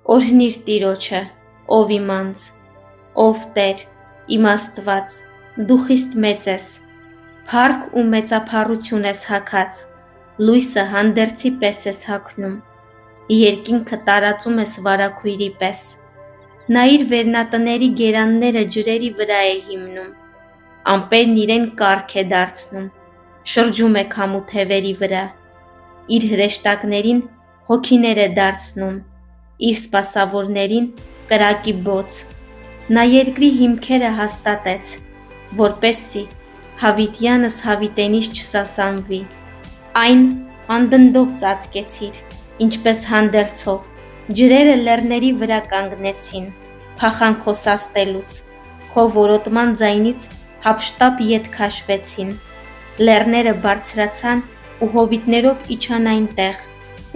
Օրհնիր Տիրոջը, ով իմ անձ, ով Տեր, իմ Աստված, դու խիստ մեծ ես, փառք ու մեծափառություն ես հագած, լույսը հանդերձի պես ես հագնում, երկինքը տարածում ես վարագույրի պես, նա իր վերնատների գերանները ջրերի վրա է հիմնում, ամպերն իրեն կառք է դարձնում, շրջում է քամու թևերի վրա, իր հրեշտակներին հոգիներ է դարձնում, իր սպասավորներին կրակի բոց, նա երկրի հիմքերը հաստատեց, որպեսզի հավիտյանս հավիտենից չսասանվի, այն անդնդով ծածկեցիր, ինչպես հանդերձով, ջրերը լեռների վրա կանգնեցին, փախան քո սաստելուց, քո որոտման ձայնից հափշտապ ետ քաշվեցին, լեռները բարձրացան ու հովիտներով իջան այնտեղ,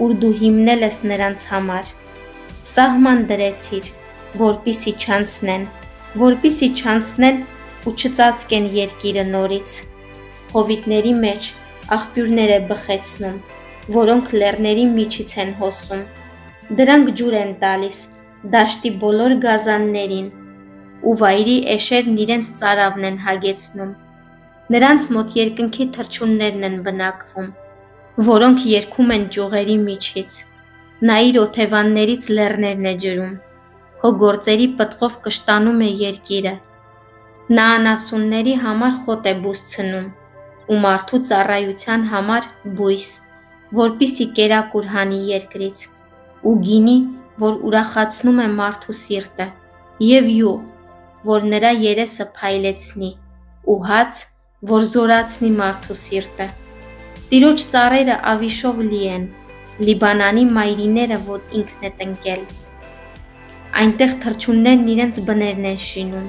ուր դու հիմնել ես նրանց համար, սահման դրեցիր, որպիսի չանցնեն ու չծածկեն երկիրը նորից, հովիտների մեջ աղբյուրներ է բխեցնում, որոնք լեռների միջից են հոսում, դրանք ջուր են տալիս դաշտի բոլոր գազաններին, ու վայրի էշերն իրենց ծարավն են հագեցնում, նրանց մոտ երկնքի թռչուններն են բնակվում, որոնք երգում են ճյուղերի միջից, նա իր օթևաններից լեռներն է ջրում, քո գործերի պտղով կշտանում է երկիրը, նա անասունների համար խոտ է բուսցնում, ու մարդու ծառայության համար բույս, որպիսի կերակուր հանի երկրից, ու գինի, որ ուրախացնում է մարդու սիրտը, և յուղ, որ նրա երեսը փայլեցնի, ու հաց, որ զորացնի մարդու սիրտը, Տիրոջ ծառերը ավիշով լի են, Լիբանանի մայրիները, որ ինքն է տնկել, այնտեղ թռչուններն իրենց բներն են շինում,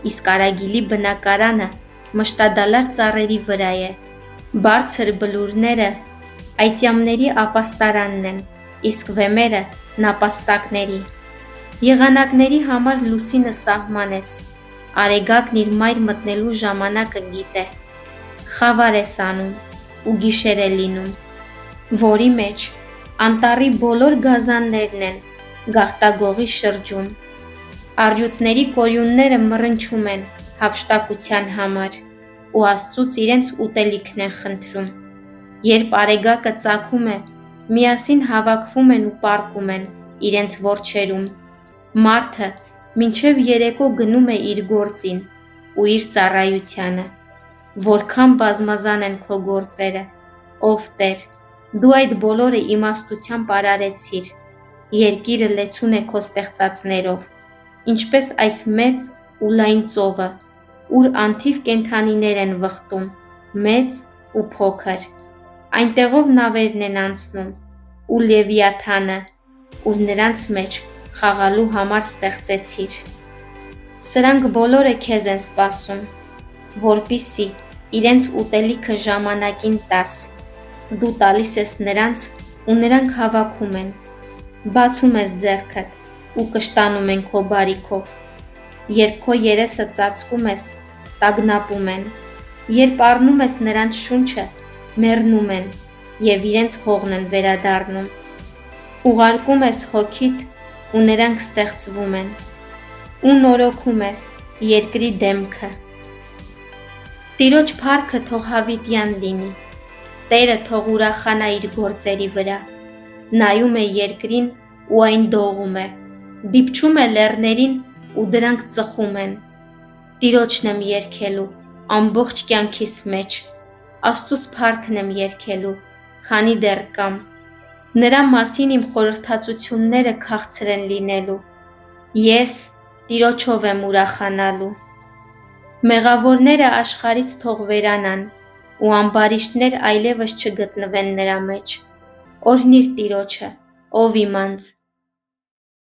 իսկ արագիլի բնակարանը մշտադալար ծառերի վրա է, բարձր բլուրները այծյամների ապաստարանն են, իսկ վեմերը նապաստակների, եղանակների համար լուսինը սահմանեց, արեգակն իր մայր մտնելու ժամանակը գիտե, խավար ես անում ու գիշեր է լինում, որի մեջ անտառի բոլոր գազաններն են գաղտագողի շրջում, առյուծների կոյունները մռնչում են հափշտակության համար ու Աստծուց իրենց ուտելիքն են խնդրում, երբ արեգակը ծագում է, միասին հավաքվում են ու պառկում են իրենց որջերում, մարդը մինչև երեկո գնում է իր գործին ու իր ծառայությանը, որքան բազմազան են քո գործերը, ով Տեր, դու այդ բոլորը իմաստությամբ արարեցիր, երկիրը լեցուն է քո ստեղծածներով, ինչպես այս մեծ ու լայն ծովը, ուր անթիվ կենդանիներ են վխտում, մեծ ու փոքր, այնտեղով նավերն են անցնում, ու Լևիաթանը, ուր նրանց մեջ խաղալու համար ստեղծեցիր, սրանք բոլորը քեզ են սպասում, որպիսի իրենց ուտելիքը ժամանակին տաս, դու տալիս ես նրանց ու նրանք հավաքում են, բացում ես ձեռքդ ու կշտանում են քո բարիքով, երբ քո երեսը ծածկում ես, տագնապում են, երբ առնում ես նրանց շունչը, մեռնում են և իրենց հողն են վերադառնում, ուղարկում ես հոգիդ ու նրանք ստեղծվում են, ու նորոգում ես երկրի դեմքը, Տիրոջ փառքը թող հավիտյան լինի, Տերը թող ուրախանա իր գործերի վրա, նայում է երկրին ու այն դողում է, դիպչում է լեռներին ու դրանք ծխում են, Տիրոջն եմ երգելու ամբողջ կյանքիս մեջ, Աստծուս փառքն եմ երգելու, քանի դեռ կամ, նրա մասին իմ խորհրդածությունները քաղցր են լինելու, ես Տիրոջով եմ ուրախանալու, մեղավորները աշխարհից թող վերանան, ու ամբարիշտներ այլևս չգտնվեն նրա մեջ, օրհնիր Տիրոջը, ով իմ անձ,